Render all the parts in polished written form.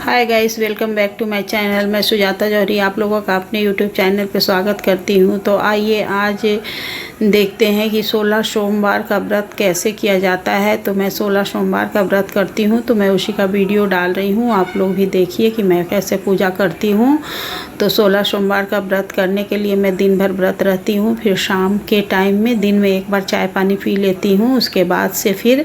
Hi guys, welcome back to my channel. मैं सुजाता जौहरी आप लोगों का अपने यूट्यूब चैनल पे स्वागत करती हूँ। तो आइए आज देखते हैं कि 16 सोमवार का व्रत कैसे किया जाता है। तो मैं 16 सोमवार का व्रत करती हूँ, तो मैं उसी का वीडियो डाल रही हूँ। आप लोग भी देखिए कि मैं कैसे पूजा करती हूँ। तो 16 सोमवार का व्रत करने के लिए मैं दिन भर व्रत रहती हूँ। फिर शाम के टाइम में दिन में एक बार चाय पानी पी लेती हूँ। उसके बाद से फिर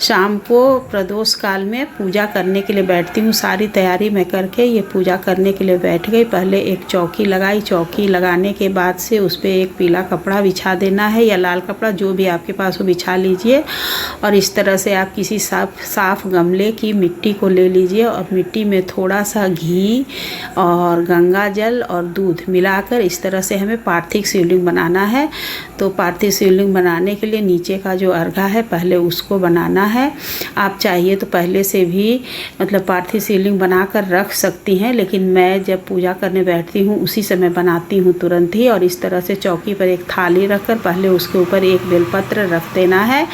शाम को प्रदोष काल में पूजा करने के लिए बैठती हूँ। सारी तैयारी मैं करके ये पूजा करने के लिए बैठ गई। पहले एक चौकी लगाई। चौकी लगाने के बाद से उस पर एक पीला कपड़ा बिछा देना है या लाल कपड़ा, जो भी आपके पास हो बिछा लीजिए। और इस तरह से आप किसी साफ गमले की मिट्टी को ले लीजिए और मिट्टी में थोड़ा सा घी और गंगा जल और दूध मिलाकर इस तरह से हमें पार्थिव शिवलिंग बनाना है। तो पार्थिव शिवलिंग बनाने के लिए नीचे का जो अर्घा है पहले उसको बनाना है। आप चाहिए तो पहले से भी मतलब पार्थिव शिवलिंग बनाकर रख सकती हैं, लेकिन मैं जब पूजा करने बैठती हूँ उसी समय बनाती हूँ तुरंत ही। और इस तरह से चौकी पर एक थाली रखकर पहले उसके ऊपर एक बेलपत्र रख देना है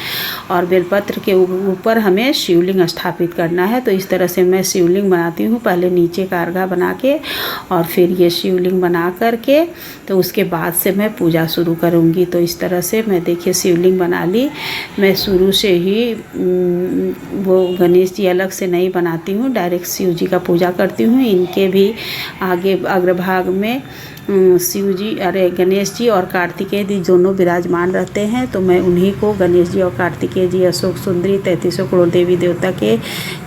और बेलपत्र के ऊपर हमें शिवलिंग स्थापित करना है। तो इस तरह से मैं शिवलिंग बनाती हूँ। पहले नीचे का अर्घा बना के और फिर ये शिवलिंग बना करके तो उसके बाद से मैं पूजा शुरू करूँगी। तो इस तरह से मैं देखिए शिवलिंग बना ली। मैं शुरू से ही वो गणेश जी अलग से नहीं बनाती हूँ, डायरेक्ट शिव जी का पूजा करती हूँ। इनके भी आगे अग्रभाग में शिव जी गणेश जी और कार्तिकेय जी दोनों विराजमान रहते हैं। तो मैं उन्हीं को गणेश जी और कार्तिकेय जी, अशोक सुंदरी, 33 करोड़ देवी देवता के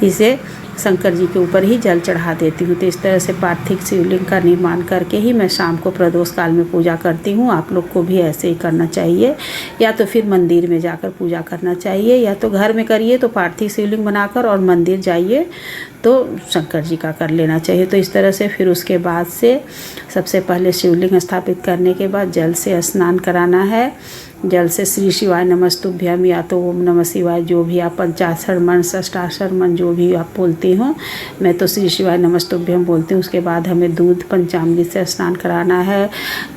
इसे शंकर जी के ऊपर ही जल चढ़ा देती हूँ। तो इस तरह से पार्थिव शिवलिंग का निर्माण करके ही मैं शाम को प्रदोष काल में पूजा करती हूँ। आप लोग को भी ऐसे ही करना चाहिए, या तो फिर मंदिर में जाकर पूजा करना चाहिए, या तो घर में करिए तो पार्थिव शिवलिंग बनाकर, और मंदिर जाइए तो शंकर जी का कर लेना चाहिए। तो इस तरह से फिर उसके बाद से सबसे पहले शिवलिंग स्थापित करने के बाद जल से स्नान कराना है। जल से श्री शिवाय नमस्तुभ्यम या तो ओम नमः शिवाय, जो भी आप 50 मन 68 मन जो भी आप बोलती हो, मैं तो श्री शिवाय नमस्तुभ्यम बोलती हूँ। उसके बाद हमें दूध पंचामृत से स्नान कराना है।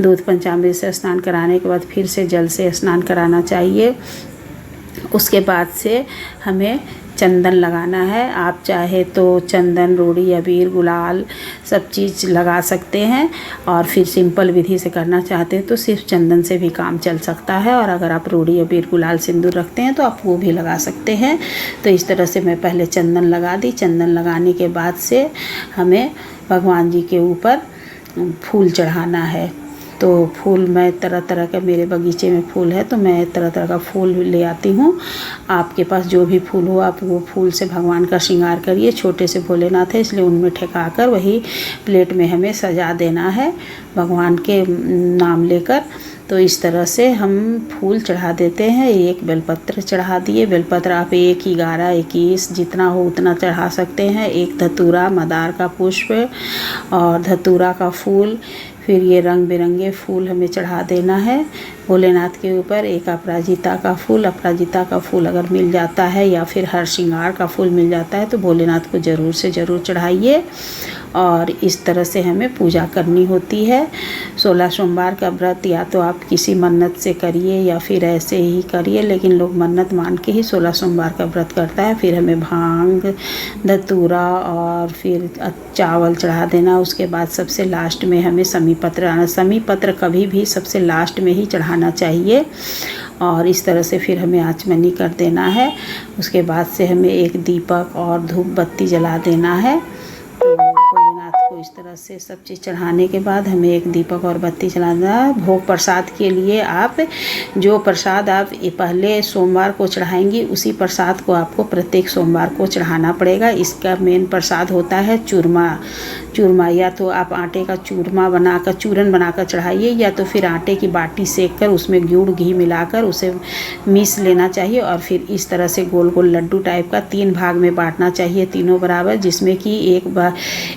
दूध पंचामृत से स्नान कराने के बाद फिर से जल से स्नान कराना चाहिए। उसके बाद से हमें चंदन लगाना है। आप चाहे तो चंदन, रोड़ी, अबीर, गुलाल सब चीज़ लगा सकते हैं। और फिर सिंपल विधि से करना चाहते हैं तो सिर्फ चंदन से भी काम चल सकता है। और अगर आप रोड़ी, अबीर, गुलाल, सिंदूर रखते हैं तो आप वो भी लगा सकते हैं। तो इस तरह से मैं पहले चंदन लगा दी। चंदन लगाने के बाद से हमें भगवान जी के ऊपर फूल चढ़ाना है। तो फूल मैं तरह तरह का, मेरे बगीचे में फूल है तो मैं तरह तरह का फूल ले आती हूँ। आपके पास जो भी फूल हो आप वो फूल से भगवान का श्रृंगार करिए। छोटे से भोलेनाथ है इसलिए उनमें ठेकाकर वही प्लेट में हमें सजा देना है भगवान के नाम लेकर। तो इस तरह से हम फूल चढ़ा देते हैं। एक बेलपत्र चढ़ा दिए। बेलपत्र आप 1, 11, 21 जितना हो उतना चढ़ा सकते हैं। एक धतूरा, मदार का पुष्प और धतूरा का फूल, फिर ये रंग बिरंगे फूल हमें चढ़ा देना है भोलेनाथ के ऊपर। एक अपराजिता का फूल, अपराजिता का फूल अगर मिल जाता है या फिर हर श्रृंगार का फूल मिल जाता है तो भोलेनाथ को ज़रूर से ज़रूर चढ़ाइए। और इस तरह से हमें पूजा करनी होती है। 16 सोमवार का व्रत या तो आप किसी मन्नत से करिए या फिर ऐसे ही करिए, लेकिन लोग मन्नत मान के ही 16 सोमवार का व्रत करता है। फिर हमें भांग, धतूरा और फिर चावल चढ़ा देना। उसके बाद सबसे लास्ट में हमें समी पत्र आना। समी पत्र कभी भी सबसे लास्ट में ही चढ़ाना चाहिए। और इस तरह से फिर हमें आचमनी कर देना है। उसके बाद से हमें एक दीपक और धूप बत्ती जला देना है। तो भोलेनाथ को इस तरह से सब चीज़ चढ़ाने के बाद हमें एक दीपक और बत्ती जलाना है। भोग प्रसाद के लिए आप जो प्रसाद आप पहले सोमवार को चढ़ाएंगी उसी प्रसाद को आपको प्रत्येक सोमवार को चढ़ाना पड़ेगा। इसका मेन प्रसाद होता है चूरमा। चूरमा या तो आप आटे का चूरमा बनाकर, चूरन बनाकर चढ़ाइए, या तो फिर आटे की बाटी सेक कर उसमें गुड़ घी मिलाकर उसे मीस लेना चाहिए। और फिर इस तरह से गोल गोल लड्डू टाइप का 3 भाग में बांटना चाहिए, तीनों बराबर, जिसमें कि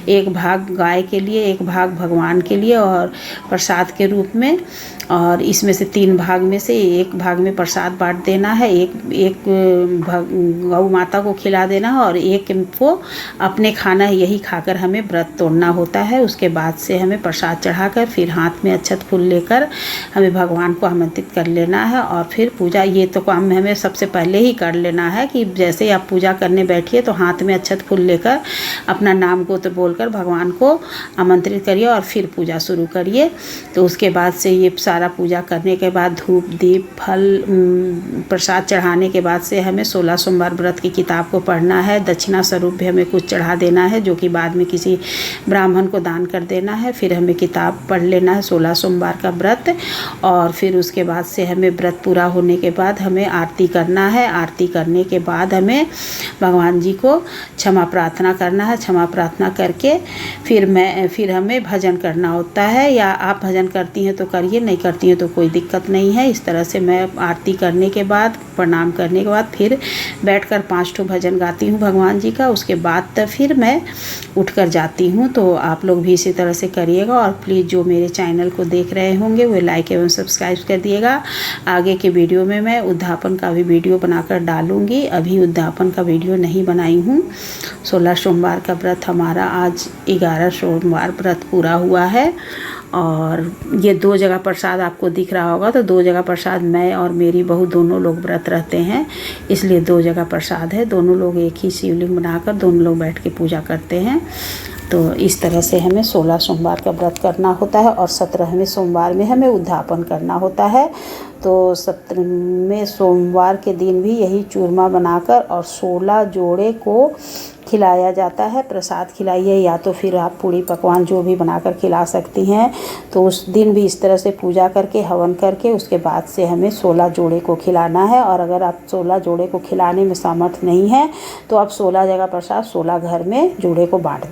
एक भाग भाग गाय के लिए, 1 भाग भगवान के लिए और प्रसाद के रूप में, और इसमें से 3 भाग में से 1 भाग में प्रसाद बांट देना है, एक गौ माता को खिला देना है और 1 को अपने खाना है। यही खाकर हमें व्रत तोड़ना होता है। उसके बाद से हमें प्रसाद चढ़ाकर फिर हाथ में अक्षत फूल लेकर हमें भगवान को आमंत्रित कर लेना है और फिर पूजा। ये तो काम हमें सबसे पहले ही कर लेना है कि जैसे ही आप पूजा करने बैठिए तो हाथ में अक्षत फूल लेकर अपना नाम गोत्र बोलकर भगवान को आमंत्रित करिए और फिर पूजा शुरू करिए। तो उसके बाद से ये सारा पूजा करने के बाद धूप दीप फल प्रसाद चढ़ाने के बाद से हमें 16 सोमवार व्रत की किताब को पढ़ना है। दक्षिणा स्वरूप भी हमें कुछ चढ़ा देना है, जो कि बाद में किसी ब्राह्मण को दान कर देना है। फिर हमें किताब पढ़ लेना है 16 सोमवार का व्रत, और फिर उसके बाद से हमें व्रत पूरा होने के बाद हमें आरती करना है। आरती करने के बाद हमें भगवान जी को क्षमा प्रार्थना करना है। क्षमा प्रार्थना करके फिर हमें भजन करना होता है, या आप भजन करती हैं तो करिए, नहीं करती हैं तो कोई दिक्कत नहीं है। इस तरह से मैं आरती करने के बाद, प्रणाम करने के बाद फिर बैठकर 5 ठो भजन गाती हूँ भगवान जी का। उसके बाद तब फिर मैं उठकर जाती हूँ। तो आप लोग भी इसी तरह से करिएगा, और प्लीज़ जो मेरे चैनल को देख रहे होंगे वो लाइक एवं सब्सक्राइब कर दिएगा। आगे के वीडियो में मैं उद्यापन का भी वीडियो बनाकर डालूँगी। अभी उद्यापन का वीडियो नहीं बनाई हूँ। 16 सोमवार का व्रत हमारा आज 11 सोमवार व्रत पूरा हुआ है। और ये 2 जगह प्रसाद आपको दिख रहा होगा, तो 2 जगह प्रसाद मैं और मेरी बहू दोनों लोग व्रत रहते हैं, इसलिए 2 जगह प्रसाद है। दोनों लोग एक ही शिवलिंग बनाकर दोनों लोग बैठ के पूजा करते हैं। तो इस तरह से हमें 16 सोमवार का व्रत करना होता है, और 17वें सोमवार में हमें उद्यापन करना होता है। तो 17वें सोमवार के दिन भी यही चूरमा बनाकर और 16 जोड़े को खिलाया जाता है। प्रसाद खिलाइए, या तो फिर आप पूड़ी पकवान जो भी बनाकर खिला सकती हैं। तो उस दिन भी इस तरह से पूजा करके हवन करके उसके बाद से हमें 16 जोड़े को खिलाना है। और अगर आप 16 जोड़े को खिलाने में सामर्थ्य नहीं है तो आप 16 जगह प्रसाद 16 घर में जोड़े को बांट दें।